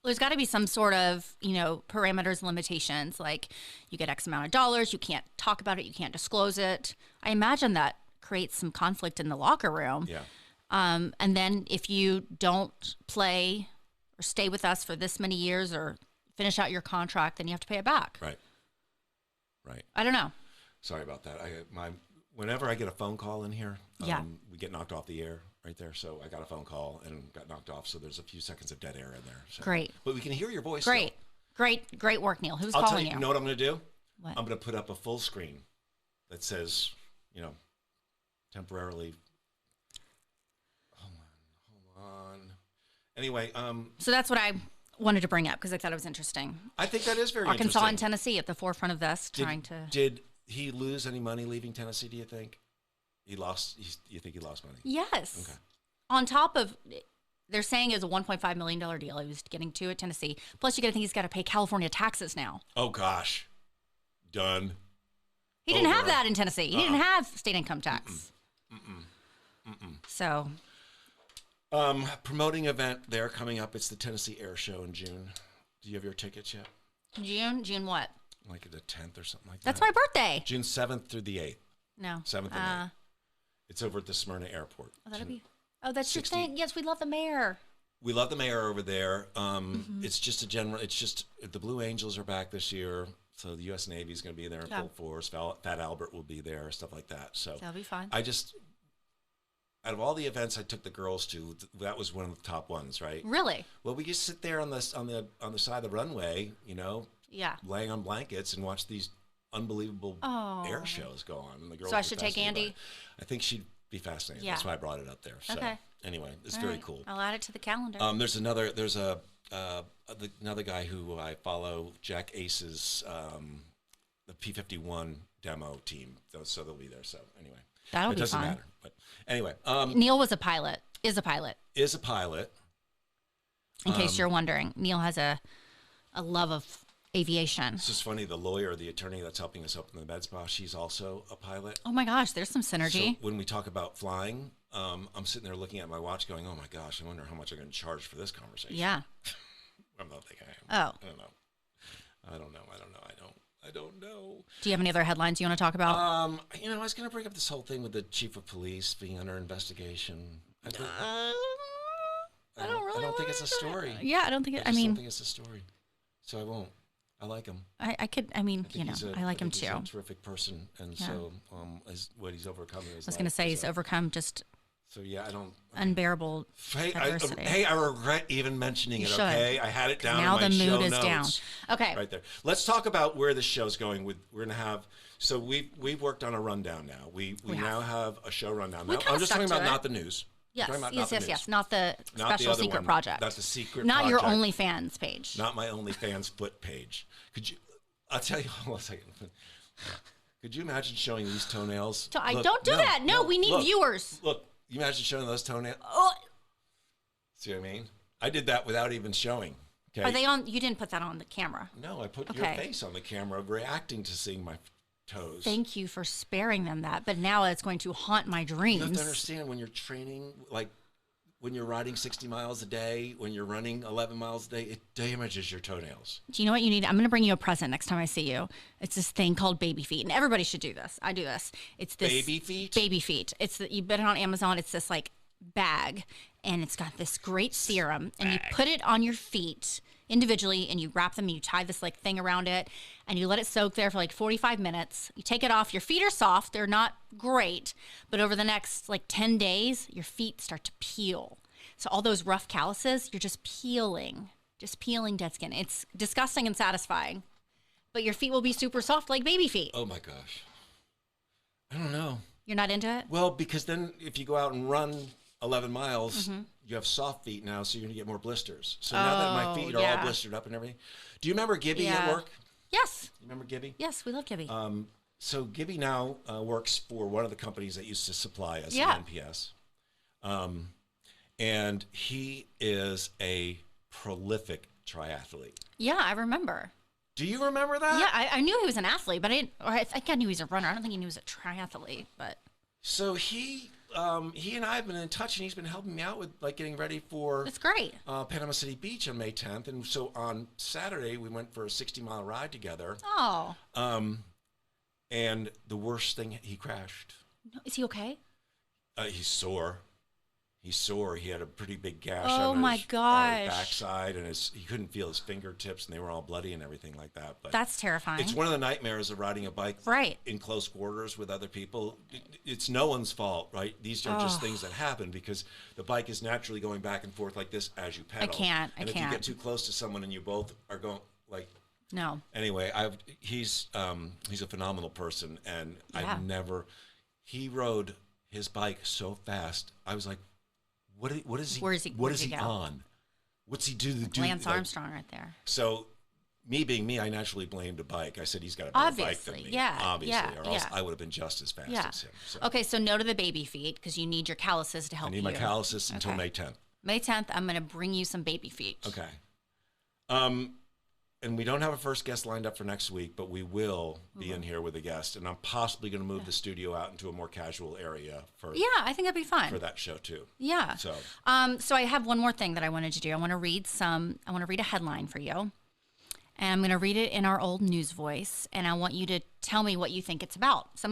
There's got to be some sort of, parameters, limitations, like you get X amount of dollars, you can't talk about it, you can't disclose it. I imagine that creates some conflict in the locker room. Yeah. And then if you don't play or stay with us for this many years or finish out your contract, then you have to pay it back. Right. I don't know. Sorry about that. Whenever I get a phone call in here, Yeah. we get knocked off the air right there. So I got a phone call and got knocked off. So there's a few seconds of dead air in there. So. Great. But we can hear your voice. Great. Still. Great work, Neil. Who's I'll calling tell you. You know what I'm going to do? What? I'm going to put up a full screen that says, temporarily. Hold on. Anyway, So that's what I wanted to bring up because I thought it was interesting. I think that is very Arkansas interesting. and Tennessee at the forefront of this, trying to. Did he lose any money leaving Tennessee, do you think? You think he lost money? Yes. Okay. On top of, they're saying it's a $1.5 million deal he was getting to at Tennessee. Plus, you got to think he's got to pay California taxes now. Oh, gosh. Done. He didn't have Over. that in Tennessee. He didn't have state income tax. So, Promoting event there coming up. It's the Tennessee Air Show in June. Do you have your tickets yet? June what? Like the 10th or something like that? That's my birthday. June 7th through the 8th. No. 7th and 8th. It's over at the Smyrna Airport. Oh, that'll be. Oh, that's your 60 thing. Yes, we love the mayor. We love the mayor over there. It's just the Blue Angels are back this year. So the U.S. Navy is going to be there in full force. Fat Albert will be there, stuff like that. So That'll be fun. Out of all the events I took the girls to, that was one of the top ones, right? Really? Well, we just sit there on the side of the runway, Yeah. laying on blankets and watch these unbelievable air shows go on. And the girls So I were should take fascinated by Andy? it. I think she'd be fascinated. Yeah. That's why I brought it up there. So Okay. anyway, it's All very right. cool. I'll add it to the calendar. There's another guy who I follow, Jack Ace's, the P-51 demo team. So they'll be there. So anyway, That'll it be doesn't fun. matter. But anyway, Neil was a pilot. Is a pilot. is a pilot. In case you're wondering, Neil has a love of aviation. It's just funny. The attorney that's helping us open the med spa, she's also a pilot. Oh my gosh, there's some synergy. So when we talk about flying, I'm sitting there looking at my watch going, oh my gosh, I wonder how much I'm going to charge for this conversation. Yeah. I'm not thinking I am. Oh. I don't know. I don't know. Do you have any other headlines you want to talk about? I was going to bring up this whole thing with the chief of police being under investigation. I don't think it's a story. Yeah, I don't think it. I don't think it's a story. So I won't. I like him. I like him He's too. a terrific person, and so what he's overcome in his I was going to say he's overcome just So yeah, I don't. unbearable adversity. I regret even mentioning You it. should. Okay, I had it down. Now in my the show mood is notes, down. Okay. right there. Let's talk about where the show's going. We're gonna have. So we've worked on a rundown now. We now have a show rundown. We Now, kinda I'm just stuck talking about to it. not the news. Yes, I'm talking about yes, not the yes, news. yes. Not the Not special the other secret one. project. Not the secret Not project. your OnlyFans page. Not my OnlyFans foot page. Could you? I'll tell you. Hold on a second. Could you imagine showing these toenails? Look, Don't do that. No, we need look, viewers. Look, you imagine showing those toenails? Oh, See what I mean? I did that without even showing. Okay. Are they on? You didn't put that on the camera. No, I put your face on the camera reacting to seeing my toes. Thank you for sparing them that, but now it's going to haunt my dreams. You have to understand, when you're training, like when you're riding 60 miles a day, when you're running 11 miles a day, it damages your toenails. Do you know what you need? I'm going to bring you a present next time I see you. It's this thing called baby feet, and everybody should do this. I do this. It's this baby feet. Baby feet. You bet it on Amazon. It's this like bag, and it's got this great serum, and you put it on your feet individually, and you wrap them, and you tie this like thing around it, and you let it soak there for like 45 minutes. You take it off. Your feet are soft. They're not great, but over the next like 10 days, your feet start to peel. So all those rough calluses, you're just peeling dead skin. It's disgusting and satisfying, but your feet will be super soft like baby feet. Oh my gosh. I don't know. You're not into it? Well, because then if you go out and run 11 miles, you have soft feet now, so you're going to get more blisters. So now that my feet are all blistered up and everything. Do you remember Gibby at work? Yes. You remember Gibby? Yes, we love Gibby. So Gibby now works for one of the companies that used to supply us Yeah. at NPS. And he is a prolific triathlete. Yeah, I remember. Do you remember that? Yeah, I knew he was an athlete, but I think I knew he was a runner. I don't think he knew he was a triathlete, but. So he and I have been in touch, and he's been helping me out with like getting ready for. It's great. Panama City Beach on May 10th, and so on Saturday we went for a 60-mile ride together. Oh. And the worst thing, he crashed. Is he okay? He's sore. He's sore. He had a pretty big gash Oh on my his gosh. backside, and he couldn't feel his fingertips, and they were all bloody and everything like that. But That's terrifying. it's one of the nightmares of riding a bike Right. in close quarters with other people. It's no one's fault, right? These are just things that happen because the bike is naturally going back and forth like this as you pedal. I can't. And if you get too close to someone and you both are going like. No. Anyway, he's a phenomenal person, and Yeah. he rode his bike so fast. I was like, what is he? Where's he go? On? What's he do? Lance Armstrong right there. So, me being me, I naturally blamed the bike. I said he's got a better bike than me. Obviously, or else I would have been just as fast as him. So. Okay, so no to the baby feet because you need your calluses to help you. I need my calluses until May 10th. May 10th, I'm going to bring you some baby feet. Okay. And we don't have a first guest lined up for next week, but we will be in here with a guest. And I'm possibly going to move the studio out into a more casual area for I think that'd be fun for that show too. Yeah. So I have one more thing that I wanted to do. I want to read a headline for you. And I'm going to read it in our old news voice, and I want you to tell me what you think it's about. So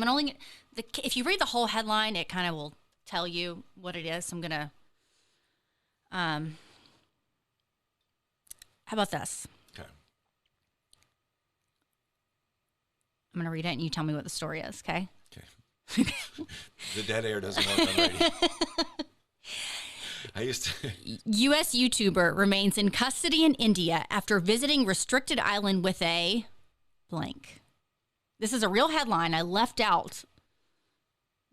if you read the whole headline, it kind of will tell you what it is. So I'm going to how about this? I'm going to read it, and you tell me what the story is, okay? Okay. The dead air doesn't work on radio. U.S. YouTuber remains in custody in India after visiting restricted island with a blank. This is a real headline. I left out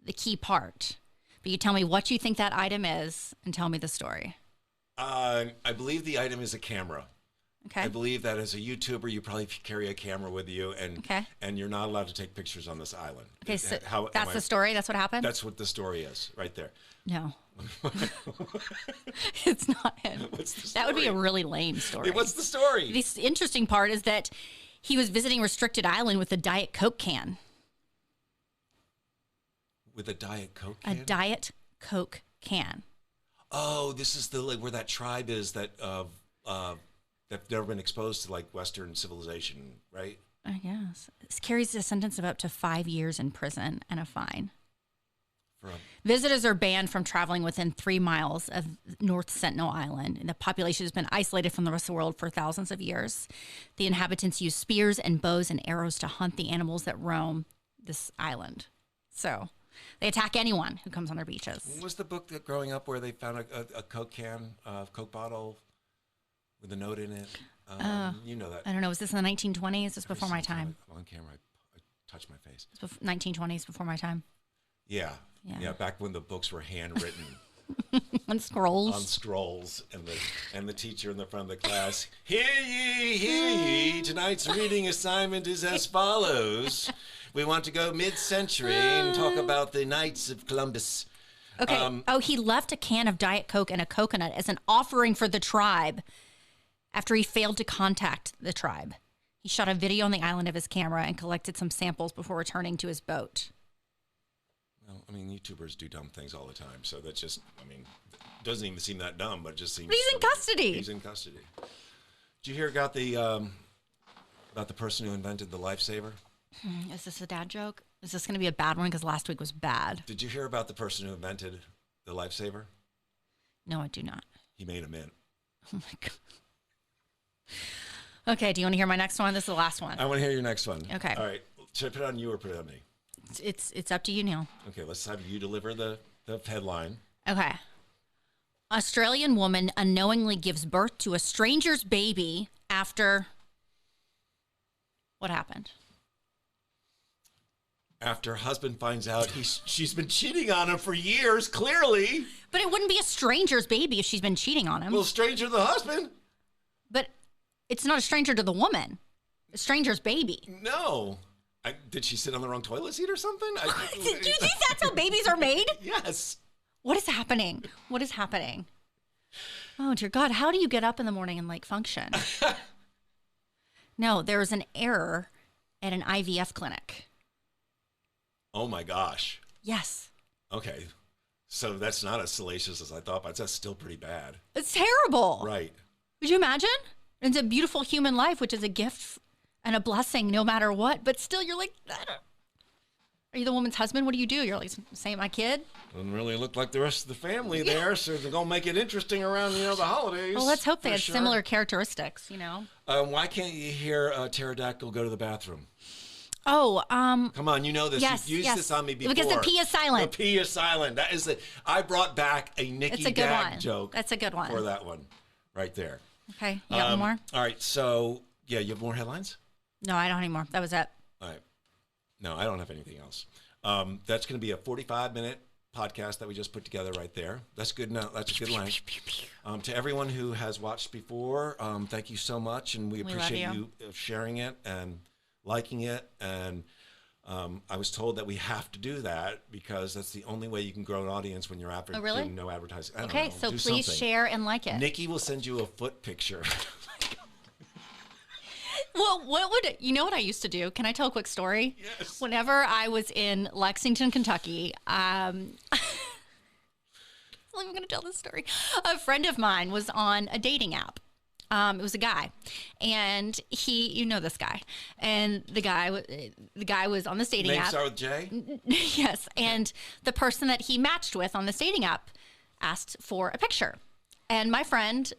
the key part. But you tell me what you think that item is and tell me the story. I believe the item is a camera. Okay. I believe that as a YouTuber, you probably carry a camera with you, and you're not allowed to take pictures on this island. Okay, so that's the story? That's what happened? That's what the story is, right there. No. It's not him. What's the story? That would be a really lame story. What's the story? The interesting part is that he was visiting restricted island with a Diet Coke can. With a Diet Coke can? A Diet Coke can. Oh, this is where that tribe is that that's never been exposed to like Western civilization, right? I guess. This carries a sentence of up to 5 years in prison and a fine. Visitors are banned from traveling within 3 miles of North Sentinel Island. And the population has been isolated from the rest of the world for thousands of years. The inhabitants use spears and bows and arrows to hunt the animals that roam this island. So they attack anyone who comes on their beaches. What was the book that growing up where they found a Coke can, Coke bottle with a note in it? You know that. I don't know. Was this in the 1920s? It's before my time. On camera, I touched my face. It's 1920s, before my time. Yeah. Back when the books were handwritten. On scrolls. On scrolls, and the teacher in the front of the class, hear ye, tonight's reading assignment is as follows. We want to go mid-century and talk about the Knights of Columbus. Okay. He left a can of Diet Coke and a coconut as an offering for the tribe after he failed to contact the tribe. He shot a video on the island of his camera and collected some samples before returning to his boat. Well, I mean, YouTubers do dumb things all the time, so that's just, I mean, it doesn't even seem that dumb, but it just seems... But he's in custody. He's in custody. Did you hear about the person who invented the lifesaver? Is this a dad joke? Is this going to be a bad one? Because last week was bad. Did you hear about the person who invented the lifesaver? No, I do not. He made a mint. Oh, my God. Okay, do you want to hear my next one? This is the last one. I want to hear your next one. Okay. All right. Should I put it on you or put it on me? It's up to you, Neil. Okay, let's have you deliver the headline. Okay. Australian woman unknowingly gives birth to a stranger's baby after... What happened? After husband finds out she's been cheating on him for years, clearly. But it wouldn't be a stranger's baby if she's been cheating on him. Well, stranger to the husband. But it's not a stranger to the woman. A stranger's baby. No. Did she sit on the wrong toilet seat or something? Do you think that's how babies are made? Yes. What is happening? What is happening? Oh, dear God. How do you get up in the morning and, like, function? No, there was an error at an IVF clinic. Oh, my gosh. Yes. Okay. So that's not as salacious as I thought, but that's still pretty bad. It's terrible. Right. Would you imagine? It's a beautiful human life, which is a gift and a blessing no matter what. But still, you're like, are you the woman's husband? What do you do? You're like, say my kid? Doesn't really look like the rest of the family there, so they're going to make it interesting around, the holidays. Well, let's hope they had similar characteristics, Why can't you hear a pterodactyl go to the bathroom? Oh, come on, you know this. Yes, You've used this on me before. Because the P is silent. The P is silent. That is I brought back a Nikki gag joke. That's a good one. For that one, right there. Okay, you got one more? All right, so, yeah, you have more headlines? No, I don't anymore. That was it. All right. No, I don't have anything else. That's going to be a 45-minute podcast that we just put together right there. That's good. Now that's a good length. To everyone who has watched before, thank you so much, and we appreciate you sharing it and liking it. And I was told that we have to do that because that's the only way you can grow an audience when you're doing no advertising. Okay, so please share and like it. Nikki will send you a foot picture. Well, you know what I used to do? Can I tell a quick story? Yes. Whenever I was in Lexington, Kentucky, I'm going to tell this story. A friend of mine was on a dating app. It was a guy, and you know this guy, and the guy was on this dating app. Name start with J? Yes, and the person that he matched with on this dating app asked for a picture, and my friend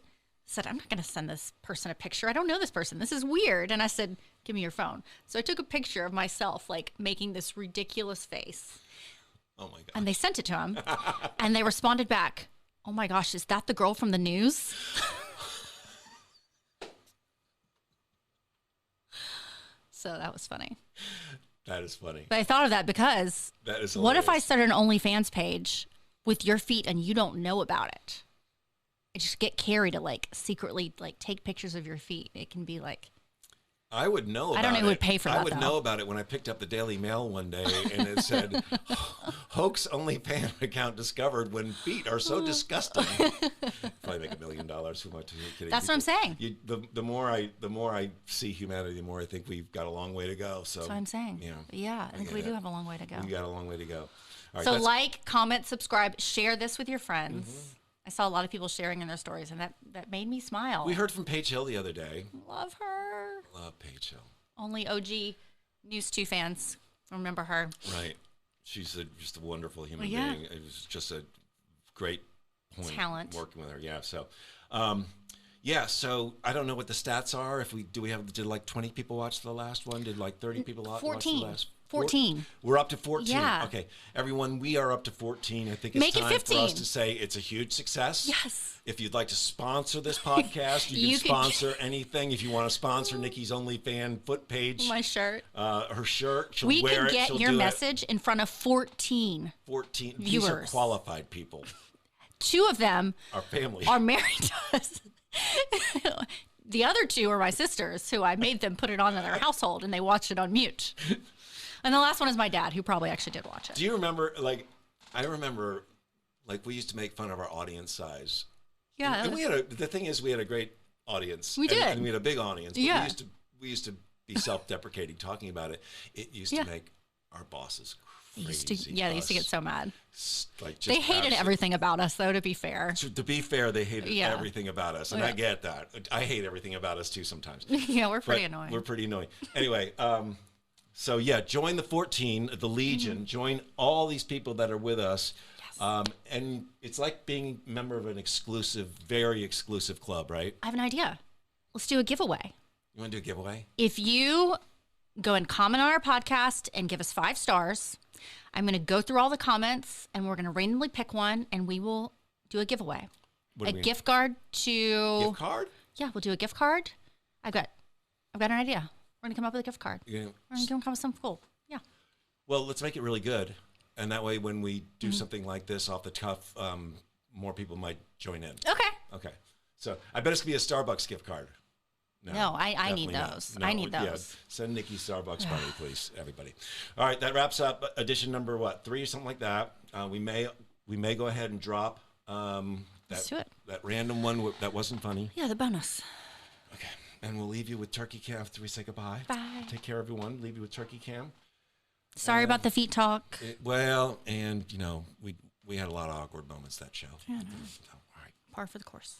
said, I'm not going to send this person a picture. I don't know this person. This is weird. And I said, give me your phone. So I took a picture of myself, like making this ridiculous face. Oh my God. And they sent it to him. And they responded back, oh my gosh, is that the girl from the news? So that was funny. That is funny. But I thought of that because that is what if I started an OnlyFans page with your feet and you don't know about it? Just get Carrie to secretly take pictures of your feet. It can be like. I would know about it. I don't know who would pay for that. I would know about it when I picked up the Daily Mail one day and it said, hoax OnlyFans account discovered when feet are so disgusting. Probably make $1 million. Who am I kidding? That's what I'm saying. The more I see humanity, the more I think we've got a long way to go. So that's what I'm saying. Yeah, I think we do have a long way to go. We got a long way to go. All right, so comment, subscribe, share this with your friends. Mm-hmm. I saw a lot of people sharing in their stories, and that made me smile. We heard from Paige Hill the other day. Love her. Love Paige Hill. Only OG News 2 fans remember her. Right. She's just a wonderful human being. It was just a great point. Talent. Working with her. Yeah. So, so I don't know what the stats are. Did like 20 people watch the last one? Did like 30 people watch the last? 14. We're up to 14. Yeah. Okay. Everyone, we are up to 14. I think it's time for us to say it's a huge success. Yes. If you'd like to sponsor this podcast, you can sponsor anything. If you want to sponsor Nikki's OnlyFans foot page. My shirt. Her shirt. She'll we wear can get your message in front of 14 viewers. These are qualified people. 2 of them are married to us. The other 2 are my sisters, who I made them put it on in their household, and they watched it on mute. And the last one is my dad, who probably actually did watch it. Do you remember, I remember, we used to make fun of our audience size. Yeah. And we had a great audience. We did. And we had a big audience. But Yeah. we used to be self-deprecating talking about it. It used to make our bosses crazy. They used to get so mad. Like, just They hated everything about us, though, to be fair. To be fair, they hated everything about us. And I get that. I hate everything about us, too, sometimes. Yeah, we're pretty annoying. We're pretty annoying. Anyway, so, join the 14, the Legion. Join all these people that are with us. Yes. And it's like being a member of an exclusive, very exclusive club, right? I have an idea. Let's do a giveaway. You want to do a giveaway? If you go and comment on our podcast and give us 5 stars, I'm going to go through all the comments and we're going to randomly pick one and we will do a giveaway. A gift card to... Gift card? Yeah, we'll do a gift card. I've got an idea. We're going to come up with a gift card. We're going to come up with something cool. Yeah. Well, let's make it really good. And that way, when we do something like this off the cuff, more people might join in. Okay. So I bet it's going to be a Starbucks gift card. No, I need those. No, I need those. Yeah, send Nikki Starbucks money, please, everybody. All right, that wraps up edition number 3 or something like that. We may go ahead and drop Let's do it. That random one that wasn't funny. Yeah, the bonus. Okay, and we'll leave you with Turkey Cam after we say goodbye. Bye. Take care, everyone. Leave you with Turkey Cam. Sorry about the feet talk. We had a lot of awkward moments that show. Yeah, no. All right. Par for the course.